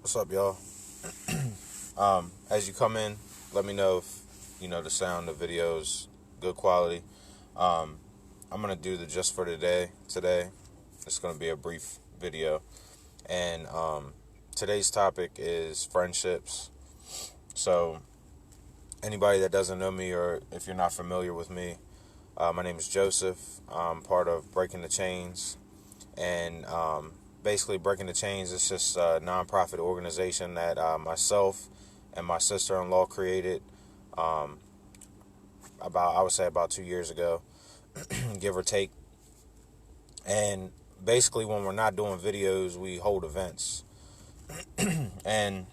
What's up, y'all? As you come in, let me know if the sound of the video is good quality. Um, I'm gonna do the just for today. Today, it's gonna be a brief video, and today's topic is friendships. So, anybody that doesn't know me, or if you're not familiar with me, my name is Joseph. I'm part of Breaking the Chains, and basically Breaking the Chains is just a nonprofit organization that myself and my sister-in-law created um, I would say about 2 years ago, give or take. And basically, when we're not doing videos, we hold events, and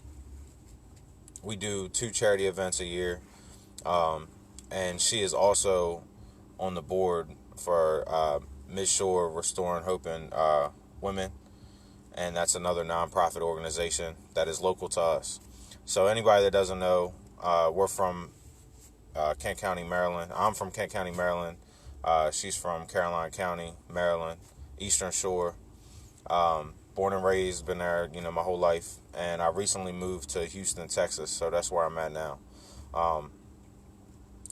we do 2 charity events a year. Um, and she is also on the board for Midshore Restoring Hope in Women, and that's another nonprofit organization that is local to us. So anybody that doesn't know, we're from Kent County, Maryland. I'm from Kent County, Maryland. She's from Caroline County, Maryland, Eastern Shore. Born and raised, been there, my whole life. And I recently moved to Houston, Texas, so that's where I'm at now. Um,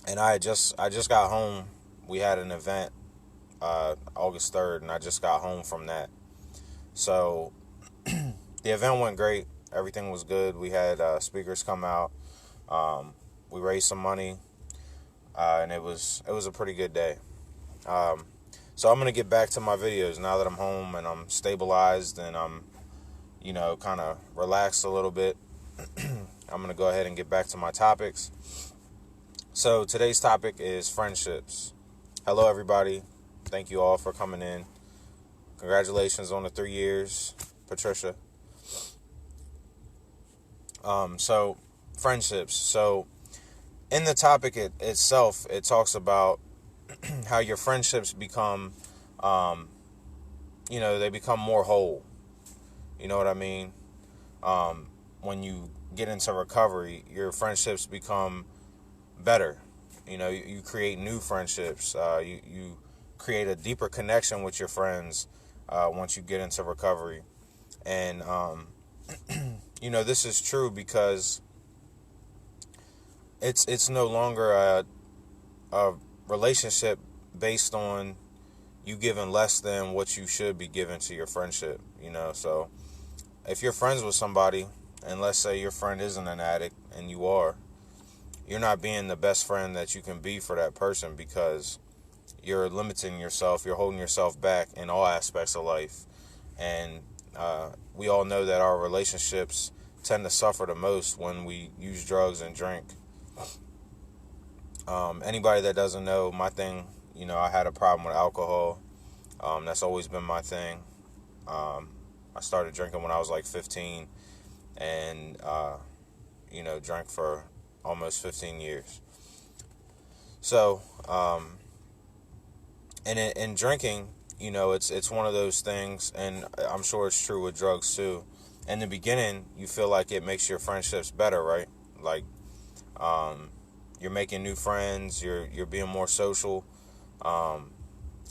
and I just got home. We had an event August 3rd, and I just got home from that. So the event went great. Everything was good. We had speakers come out. We raised some money, and it was a pretty good day. Um, so I'm gonna get back to my videos now that I'm home and I'm stabilized and I'm kind of relaxed a little bit. I'm gonna go ahead and get back to my topics. So today's topic is friendships. Hello, everybody. Thank you all for coming in. Congratulations on the 3 years, Patricia. So friendships. So in the topic itself, it talks about how your friendships become, they become more whole. You know what I mean? When you get into recovery, your friendships become better. You create new friendships. You create a deeper connection with your friends once you get into recovery. And, this is true because it's no longer a relationship based on you giving less than what you should be giving to your friendship. So if you're friends with somebody, and let's say your friend isn't an addict and you're not being the best friend that you can be for that person because you're limiting yourself, you're holding yourself back in all aspects of life. And we all know that our relationships tend to suffer the most when we use drugs and drink. Anybody that doesn't know, my thing, I had a problem with alcohol. That's always been my thing. I started drinking when I was like 15 and, drank for almost 15 years. So, and in drinking, it's one of those things, and I'm sure it's true with drugs too. In the beginning, you feel like it makes your friendships better, right? Like, you're making new friends, you're being more social,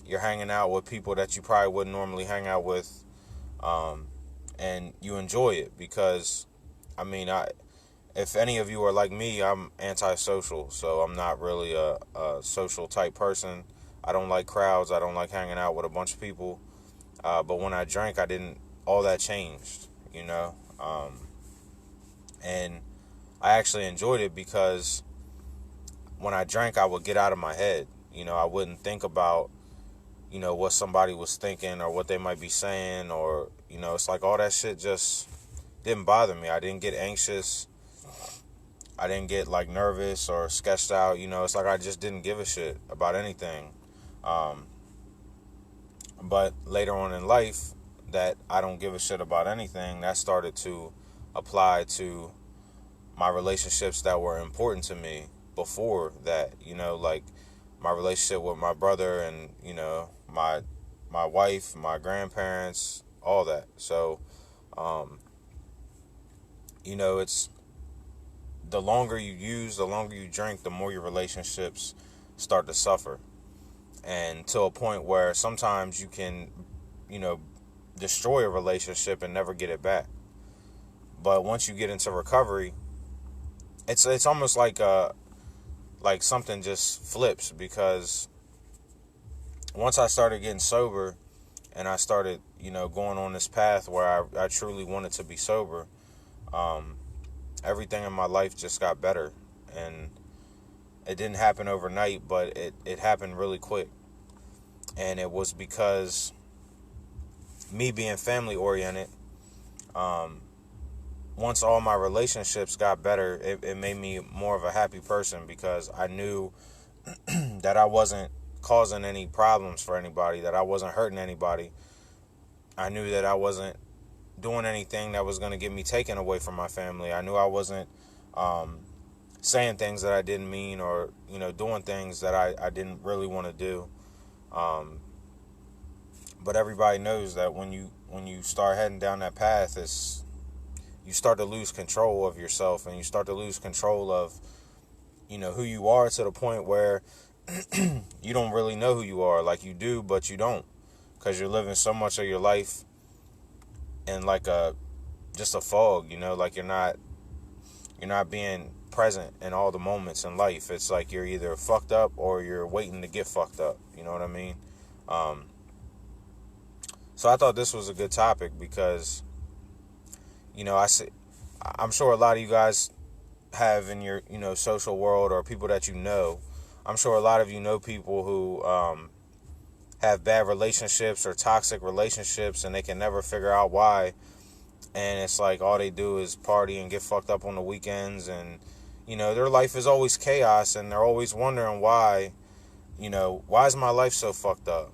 you're hanging out with people that you probably wouldn't normally hang out with, and you enjoy it because, if any of you are like me, I'm antisocial, so I'm not really a social type person. I don't like crowds. I don't like hanging out with a bunch of people. But when I drank, all that changed, and I actually enjoyed it because when I drank, I would get out of my head. I wouldn't think about, what somebody was thinking or what they might be saying, or, it's like all that shit just didn't bother me. I didn't get anxious. I didn't get like nervous or sketched out. It's like I just didn't give a shit about anything. Um, but later on in life, that I don't give a shit about anything, that started to apply to my relationships that were important to me before that, like my relationship with my brother and, my wife, my grandparents, all that. So, um, it's the longer you use, the longer you drink, the more your relationships start to suffer. And to a point where sometimes you can, destroy a relationship and never get it back. But once you get into recovery, it's almost like something just flips, because once I started getting sober and I started, going on this path where I truly wanted to be sober, everything in my life just got better. And it didn't happen overnight, but it happened really quick. And it was because me being family oriented, once all my relationships got better, it made me more of a happy person, because I knew that I wasn't causing any problems for anybody, that I wasn't hurting anybody. I knew that I wasn't doing anything that was going to get me taken away from my family. I knew I wasn't saying things that I didn't mean, or, doing things that I didn't really want to do. But everybody knows that when you start heading down that path, you start to lose control of yourself, and you start to lose control of, who you are, to the point where you don't really know who you are. Like, you do, but you don't, because you're living so much of your life in like just a fog, like you're not being present in all the moments in life. It's like you're either fucked up or you're waiting to get fucked up. You know what I mean? So I thought this was a good topic, because I'm sure a lot of you guys have in your, social world, or people that I'm sure a lot of you know people who have bad relationships or toxic relationships, and they can never figure out why. And it's like all they do is party and get fucked up on the weekends, and their life is always chaos, and they're always wondering why is my life so fucked up?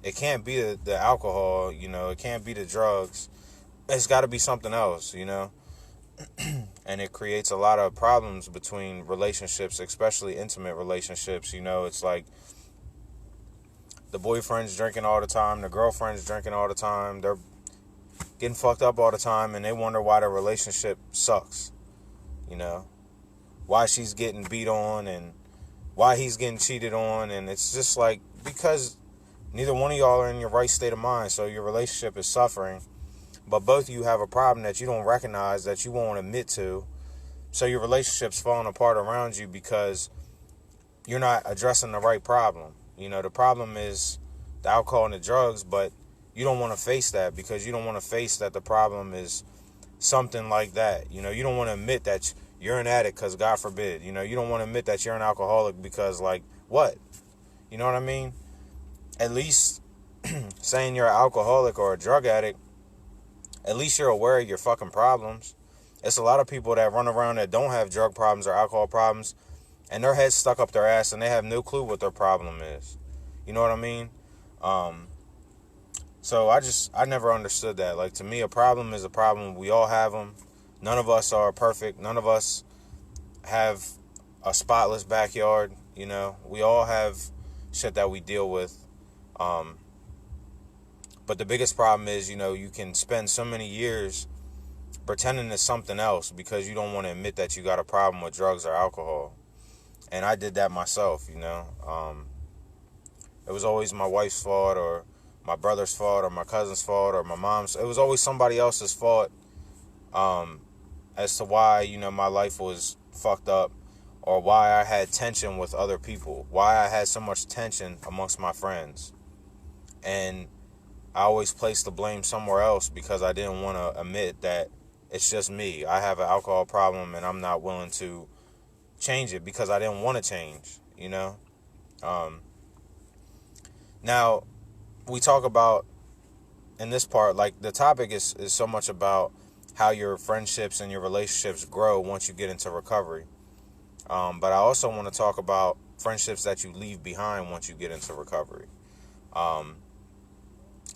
It can't be the alcohol, it can't be the drugs. It's got to be something else, and it creates a lot of problems between relationships, especially intimate relationships. It's like the boyfriend's drinking all the time, the girlfriend's drinking all the time, they're getting fucked up all the time, and they wonder why their relationship sucks. Why she's getting beat on, and why he's getting cheated on. And it's just like, because neither one of y'all are in your right state of mind, so your relationship is suffering. But both of you have a problem that you don't recognize, that you won't admit to. So your relationship's falling apart around you, because you're not addressing the right problem. The problem is the alcohol and the drugs, but you don't want to face that, because you don't want to face that the problem is something like that. You don't want to admit that you're an addict, because God forbid. You don't want to admit that you're an alcoholic, because, like, what? You know what I mean? At least saying you're an alcoholic or a drug addict, at least you're aware of your fucking problems. It's a lot of people that run around that don't have drug problems or alcohol problems, and their head's stuck up their ass, and they have no clue what their problem is. You know what I mean? So I never understood that. Like, to me, a problem is a problem. We all have them. None of us are perfect. None of us have a spotless backyard. We all have shit that we deal with. But the biggest problem is, you can spend so many years pretending it's something else, because you don't want to admit that you got a problem with drugs or alcohol. And I did that myself, It was always my wife's fault, or my brother's fault, or my cousin's fault, or my mom's. It was always somebody else's fault, as to why, my life was fucked up, or why I had tension with other people, why I had so much tension amongst my friends. And I always placed the blame somewhere else, because I didn't want to admit that it's just me. I have an alcohol problem, and I'm not willing to change it, because I didn't want to change, Now, we talk about, in this part, like, the topic is so much about how your friendships and your relationships grow once you get into recovery. But I also want to talk about friendships that you leave behind once you get into recovery.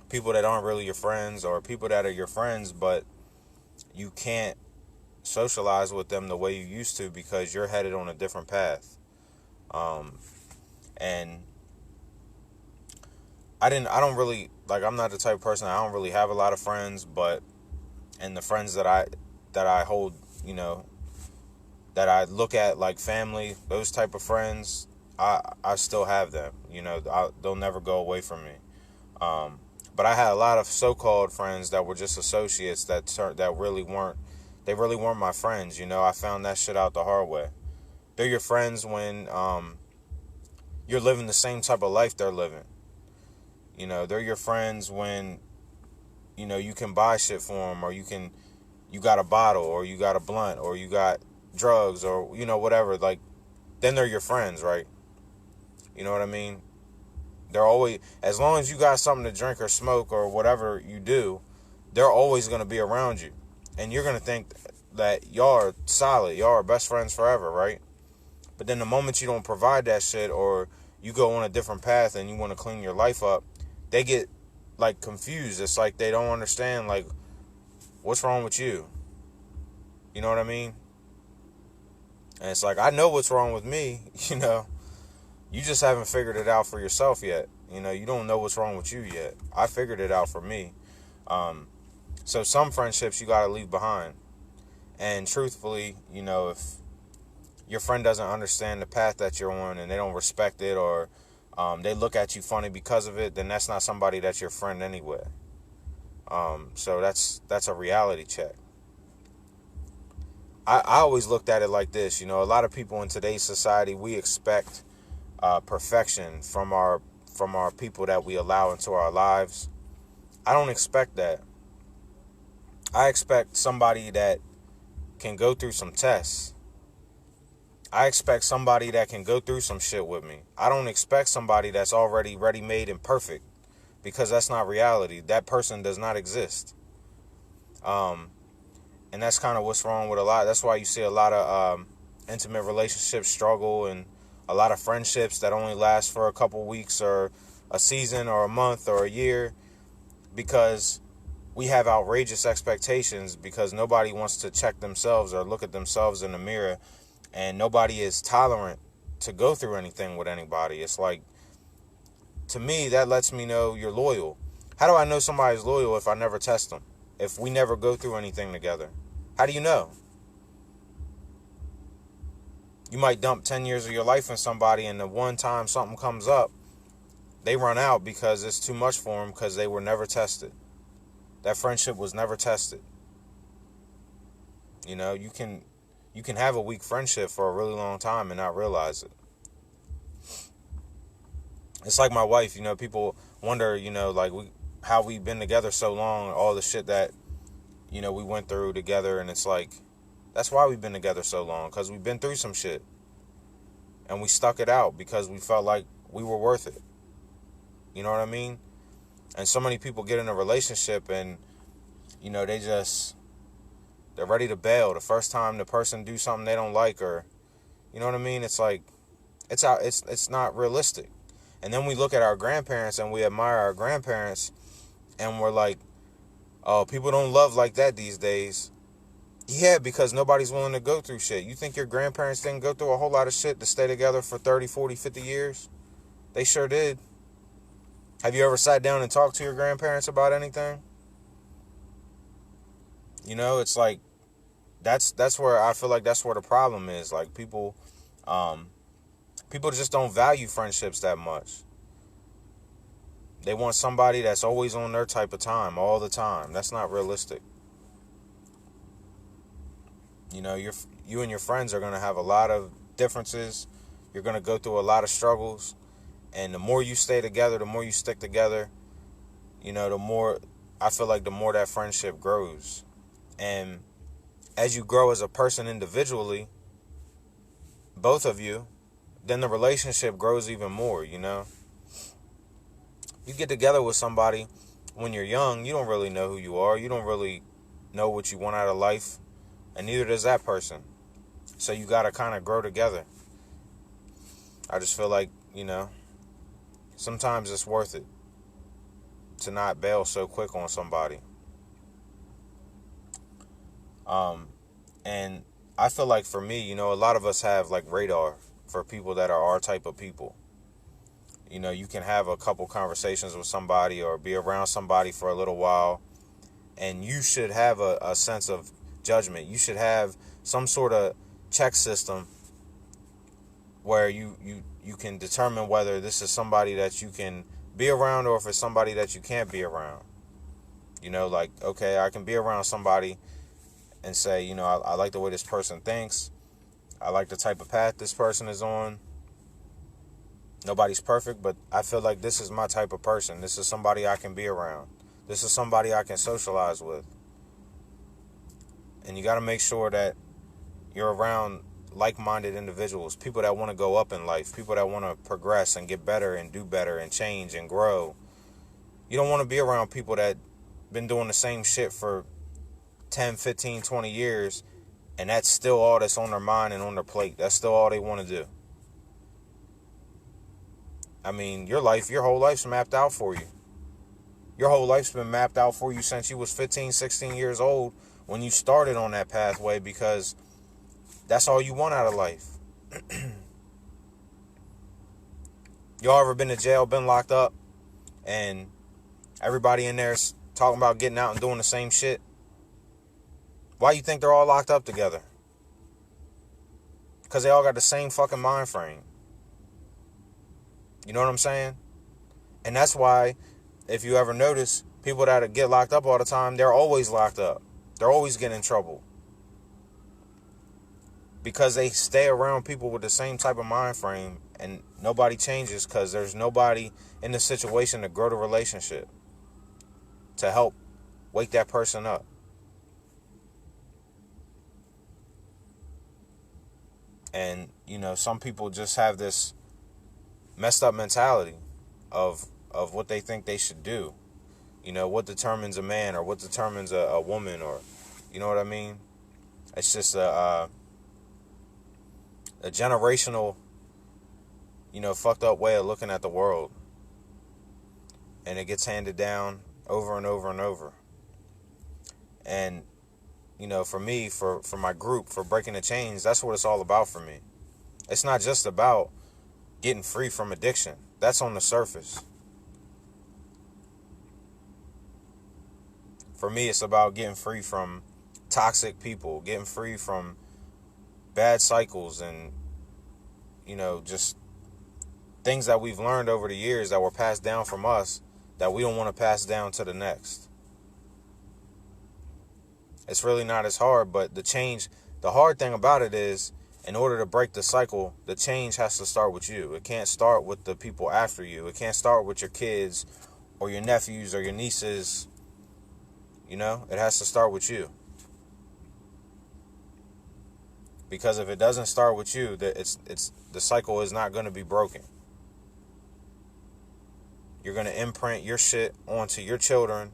People that aren't really your friends, or people that are your friends, but you can't socialize with them the way you used to, because you're headed on a different path. And I don't really, like, I'm not the type of person, I don't really have a lot of friends, and the friends that I hold, that I look at like family, those type of friends, I still have them, they'll never go away from me. But But I had a lot of so-called friends that were just associates that really weren't my friends. You know, I found that shit out the hard way. They're your friends when you're living the same type of life they're living. You know, they're your friends when, you know, you can buy shit for them, or you got a bottle, or you got a blunt, or you got drugs, or, you know, whatever. Like, then they're your friends, right? You know what I mean? They're always, as long as you got something to drink or smoke or whatever you do, they're always going to be around you. And you're going to think that y'all are solid, y'all are best friends forever, right? But then the moment you don't provide that shit, or you go on a different path and you want to clean your life up, they get like confused. It's like they don't understand, like, what's wrong with you? You know what I mean? And it's like, I know what's wrong with me, you know. You just haven't figured it out for yourself yet. You know, you don't know what's wrong with you yet. I figured it out for me. So some friendships you got to leave behind. And truthfully, you know, if your friend doesn't understand the path that you're on and they don't respect it, or they look at you funny because of it, then that's not somebody that's your friend anyway. So that's a reality check. I always looked at it like this. You know, a lot of people in today's society, we expect perfection from our people that we allow into our lives. I don't expect that. I expect somebody that can go through some tests. I expect somebody that can go through some shit with me. I don't expect somebody that's already ready-made and perfect, because that's not reality. That person does not exist. And that's kind of what's wrong with a lot. That's why you see a lot of intimate relationships struggle, and a lot of friendships that only last for a couple weeks or a season or a month or a year, because we have outrageous expectations, because nobody wants to check themselves or look at themselves in the mirror, and nobody is tolerant to go through anything with anybody. It's like, to me, that lets me know you're loyal. How do I know somebody's loyal if I never test them? If we never go through anything together? How do you know? You might dump 10 years of your life in somebody, and the one time something comes up, they run out because it's too much for them, because they were never tested. That friendship was never tested. You know, you can have a weak friendship for a really long time and not realize it. It's like my wife. You know, people wonder, you know, like, how we've been together so long, all the shit that, you know, we went through together. And it's like, that's why we've been together so long, because we've been through some shit. And we stuck it out because we felt like we were worth it. You know what I mean? And so many people get in a relationship and, you know, they're ready to bail the first time the person do something they don't like, or, you know what I mean? It's like, it's not realistic. And then we look at our grandparents and we admire our grandparents, and we're like, oh, people don't love like that these days. Yeah, because nobody's willing to go through shit. You think your grandparents didn't go through a whole lot of shit to stay together for 30, 40, 50 years? They sure did. Have you ever sat down and talked to your grandparents about anything? You know, it's like, that's where I feel like that's where the problem is. Like, people just don't value friendships that much. They want somebody that's always on their type of time all the time. That's not realistic. You know, you and your friends are going to have a lot of differences. You're going to go through a lot of struggles. And the more you stay together, the more you stick together, you know, the more, I feel like the more that friendship grows. And as you grow as a person individually, both of you, then the relationship grows even more, you know. You get together with somebody when you're young, you don't really know who you are. You don't really know what you want out of life. And neither does that person. So you got to kind of grow together. I just feel like, you know, sometimes it's worth it to not bail so quick on somebody. And I feel like for me, you know, a lot of us have like radar for people that are our type of people. You know, you can have a couple conversations with somebody or be around somebody for a little while, and you should have a sense of judgment. You should have some sort of check system where you can determine whether this is somebody that you can be around, or if it's somebody that you can't be around. You know, like, okay, I can be around somebody and say, you know, I like the way this person thinks. I like the type of path this person is on. Nobody's perfect, but I feel like this is my type of person. This is somebody I can be around. This is somebody I can socialize with. And you got to make sure that you're around like-minded individuals, people that want to go up in life, people that want to progress and get better and do better and change and grow. You don't want to be around people that been doing the same shit for 10, 15, 20 years, and that's still all that's on their mind and on their plate. That's still all they want to do. I mean, your whole life's mapped out for you. Your whole life's been mapped out for you since you was 15, 16 years old when you started on that pathway, because that's all you want out of life. Y'all ever been to jail, been locked up, and everybody in there's talking about getting out and doing the same shit? Why you think they're all locked up together? Because they all got the same fucking mind frame. You know what I'm saying? And that's why, if you ever notice, people that get locked up all the time, they're always locked up. They're always getting in trouble. Because they stay around people with the same type of mind frame, and nobody changes because there's nobody in the situation to grow the relationship, to help wake that person up. And, you know, some people just have this messed up mentality of what they think they should do. You know, what determines a man, or what determines a woman, or, you know what I mean? It's just a generational, you know, fucked up way of looking at the world. And it gets handed down over and over and over. And, you know, for me, for my group, for Breaking the Chains, that's what it's all about for me. It's not just about getting free from addiction. That's on the surface. For me, it's about getting free from toxic people, getting free from bad cycles, and, you know, just things that we've learned over the years that were passed down from us that we don't want to pass down to the next. It's really not as hard, but the hard thing about it is, in order to break the cycle, the change has to start with you. It can't start with the people after you. It can't start with your kids or your nephews or your nieces. You know, it has to start with you. Because if it doesn't start with you, the cycle is not going to be broken. You're going to imprint your shit onto your children,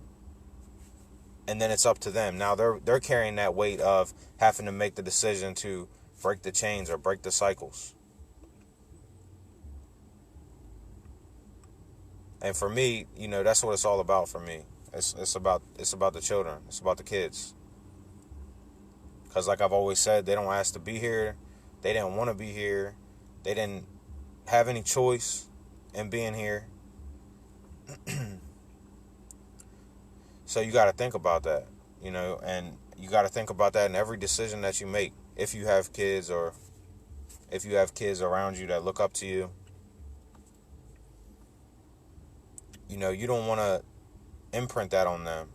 and then it's up to them. Now they're carrying that weight of having to make the decision to break the chains or break the cycles. And for me, you know, that's what it's all about for me. It's about the children. It's about the kids. Because like I've always said, they don't ask to be here. They didn't want to be here. They didn't have any choice in being here. So you got to think about that, you know, and you got to think about that in every decision that you make. If you have kids, or if you have kids around you that look up to you, you know, you don't want to imprint that on them.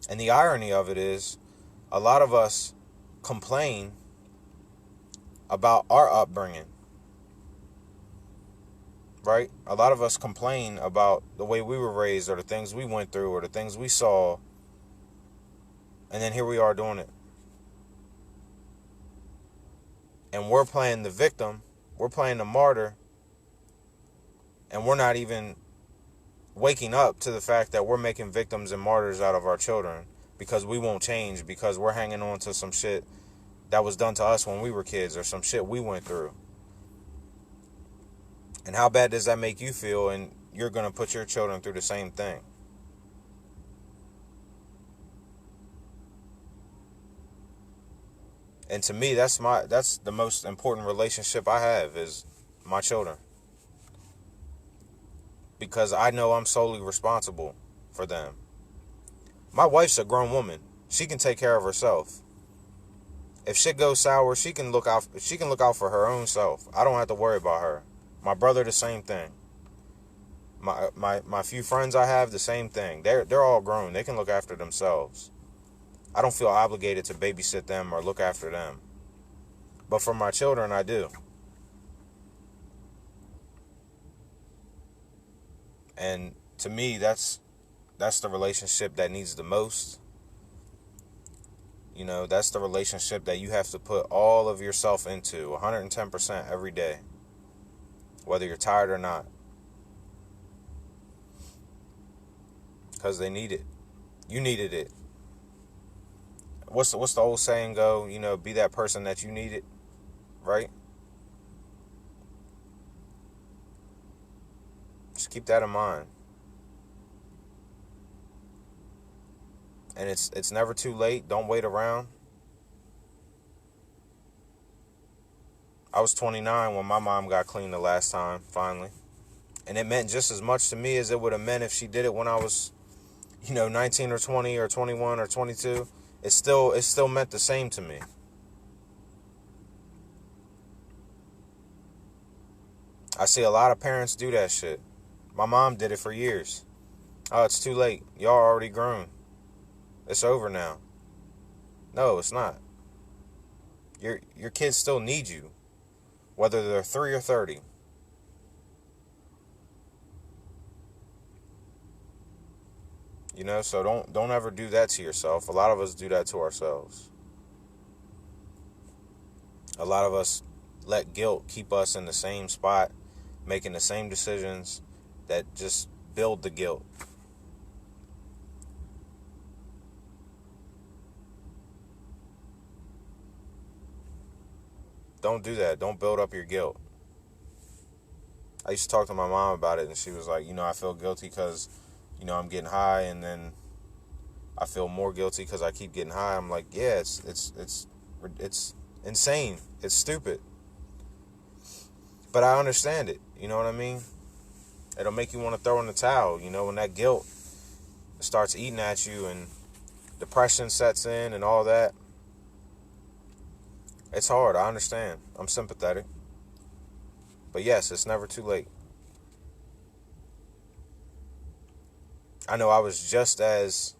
And the irony of it is, a lot of us complain about our upbringing, right? A lot of us complain about the way we were raised, or the things we went through, or the things we saw, and then here we are doing it. And we're playing the victim, we're playing the martyr, and we're not even waking up to the fact that we're making victims and martyrs out of our children, because we won't change, because we're hanging on to some shit that was done to us when we were kids, or some shit we went through. And how bad does that make you feel? And you're going to put your children through the same thing. And to me, that's the most important relationship I have, is my children. Because I know I'm solely responsible for them. My wife's a grown woman. She can take care of herself. If shit goes sour, she can look out for her own self. I don't have to worry about her. My brother, the same thing. My few friends I have, the same thing. They're all grown. They can look after themselves. I don't feel obligated to babysit them or look after them. But for my children, I do. And to me, that's the relationship that needs the most. You know, that's the relationship that you have to put all of yourself into 110% every day, whether you're tired or not, because they need it. You needed it. What's the old saying go? You know, be that person that you needed, right? Just keep that in mind. And it's never too late. Don't wait around. I was 29 when my mom got clean the last time, finally. And it meant just as much to me as it would have meant if she did it when I was, 19 or 20 or 21 or 22. It still meant the same to me. I see a lot of parents do that shit. My mom did it for years. Oh, it's too late. Y'all are already grown. It's over now. No, it's not. Your kids still need you, whether they're 3 or 30. So don't ever do that to yourself. A lot of us do that to ourselves. A lot of us let guilt keep us in the same spot, making the same decisions that just build the guilt. Don't do that. Don't build up your guilt. I used to talk to my mom about it, and she was like, I feel guilty because, I'm getting high, and then I feel more guilty because I keep getting high. I'm like, yeah, it's insane. It's stupid. But I understand it. You know what I mean? It'll make you want to throw in the towel. When that guilt starts eating at you and depression sets in and all that. It's hard. I understand. I'm sympathetic. But yes, it's never too late. I know I was just as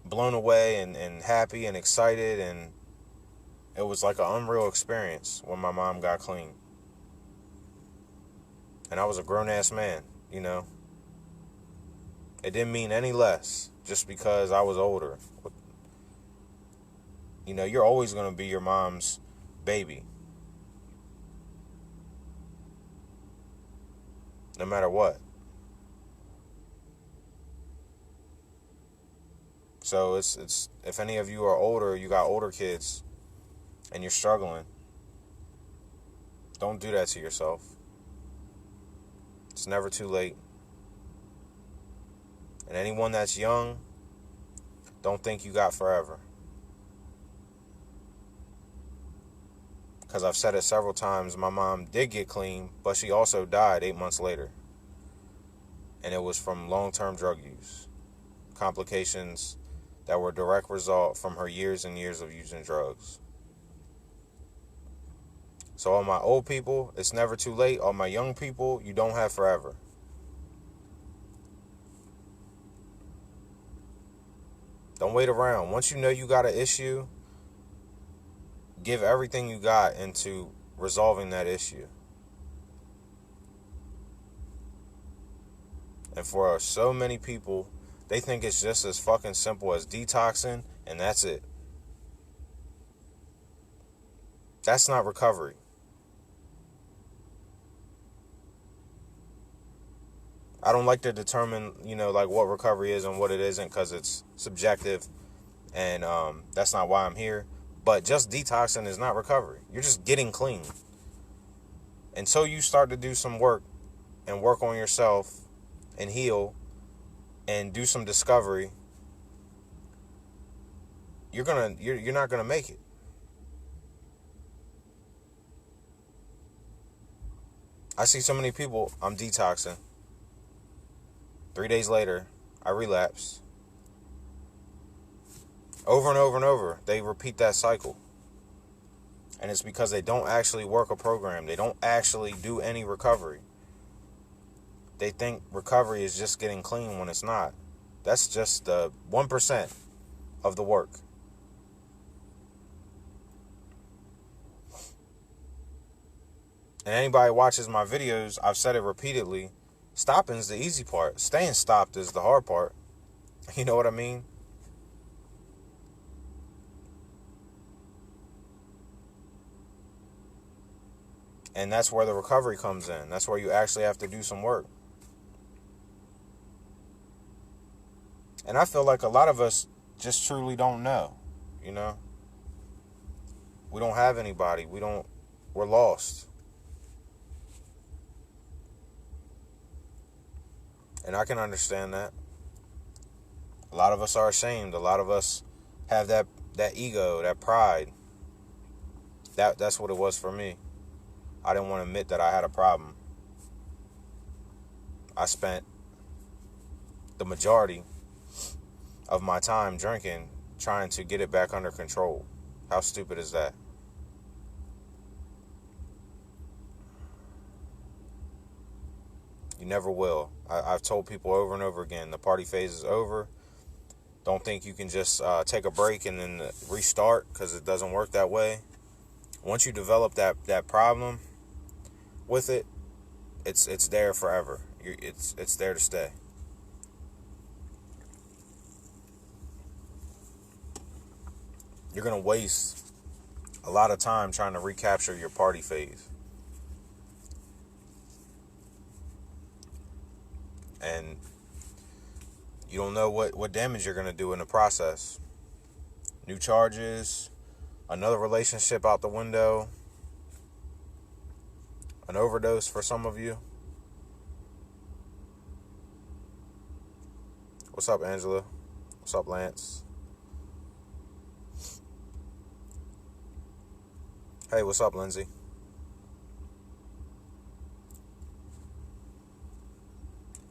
blown away and happy and excited, and it was like an unreal experience when my mom got clean. And I was a grown-ass man, It didn't mean any less just because I was older. You're always going to be your mom's baby. No matter what. So it's if any of you are older, you got older kids, and you're struggling, don't do that to yourself. It's never too late. And anyone that's young, don't think you got forever. Because I've said it several times, my mom did get clean, but she also died 8 months later. And it was from long-term drug use. Complications that were a direct result from her years and years of using drugs. So all my old people, it's never too late. All my young people, you don't have forever. Don't wait around. Once you know you got an issue, give everything you got into resolving that issue. And for so many people, they think it's just as fucking simple as detoxing, and that's it. That's not recovery. I don't like to determine, like what recovery is and what it isn't, because it's subjective, and that's not why I'm here. But just detoxing is not recovery. You're just getting clean. Until you start to do some work and work on yourself and heal and do some discovery, you're not gonna make it. I see so many people, I'm detoxing. 3 days later, I relapse. Over and over and over, they repeat that cycle. And it's because they don't actually work a program. They don't actually do any recovery. They think recovery is just getting clean when it's not. That's just 1% of the work. And anybody watches my videos, I've said it repeatedly, stopping is the easy part. Staying stopped is the hard part. You know what I mean? And that's where the recovery comes in. That's where you actually have to do some work. And I feel like a lot of us just truly don't know, you know? We don't have anybody. We're lost. And I can understand that. A lot of us are ashamed. A lot of us have that ego, that pride. That's what it was for me. I didn't want to admit that I had a problem. I spent the majority of my time drinking, trying to get it back under control. How stupid is that? You never will. I've told people over and over again, the party phase is over. Don't think you can just take a break and then restart, because it doesn't work that way. Once you develop that problem with it, it's there forever. It's there to stay. You're gonna waste a lot of time trying to recapture your party phase, and you don't know what damage you're gonna do in the process. New charges, another relationship out the window, an overdose for some of you. What's up, Angela? What's up, Lance? Hey, what's up, Lindsay?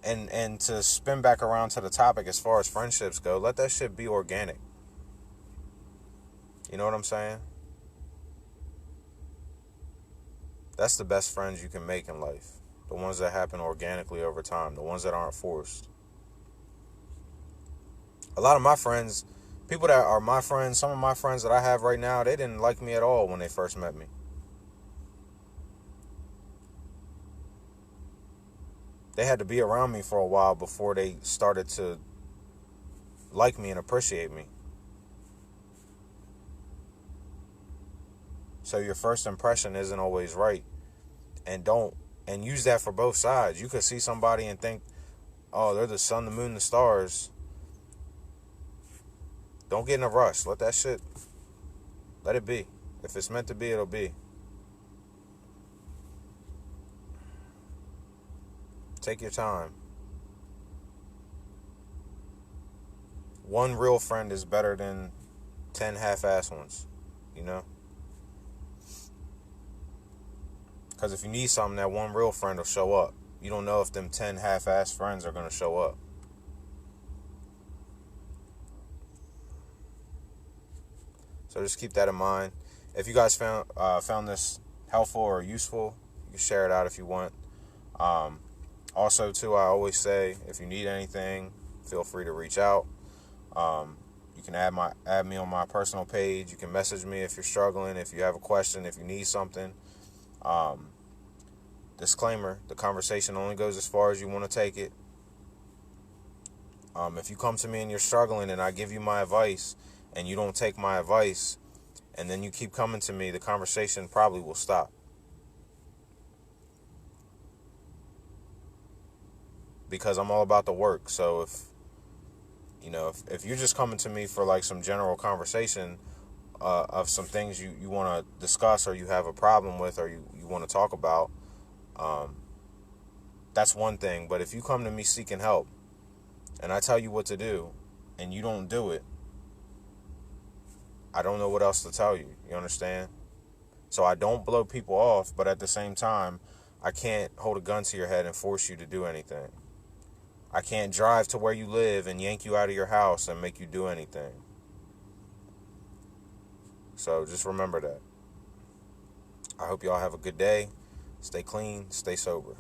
And to spin back around to the topic, as far as friendships go, let that shit be organic. You know what I'm saying? That's the best friends you can make in life. The ones that happen organically over time. The ones that aren't forced. A lot of my friends, people that are my friends, some of my friends that I have right now, they didn't like me at all when they first met me. They had to be around me for a while before they started to like me and appreciate me. So your first impression isn't always right. And use that for both sides. You could see somebody and think, oh, they're the sun, the moon, the stars. Don't get in a rush. Let it be. If it's meant to be, it'll be. Take your time. One real friend is better than 10 half-ass ones, you know? Because if you need something, that one real friend will show up. You don't know if them 10 half-ass friends are going to show up. So just keep that in mind. If you guys found this helpful or useful, you can share it out if you want. Also, too, I always say, if you need anything, feel free to reach out. You can add me on my personal page. You can message me if you're struggling, if you have a question, if you need something. Disclaimer, the conversation only goes as far as you want to take it. If you come to me and you're struggling and I give you my advice and you don't take my advice and then you keep coming to me, the conversation probably will stop. Because I'm all about the work. So if you're just coming to me for like some general conversation of some things you want to discuss, or you have a problem with, or you want to talk about, that's one thing. But if you come to me seeking help and I tell you what to do and you don't do it, I don't know what else to tell you. You understand? So I don't blow people off, but at the same time, I can't hold a gun to your head and force you to do anything. I can't drive to where you live and yank you out of your house and make you do anything. So just remember that. I hope y'all have a good day. Stay clean, stay sober.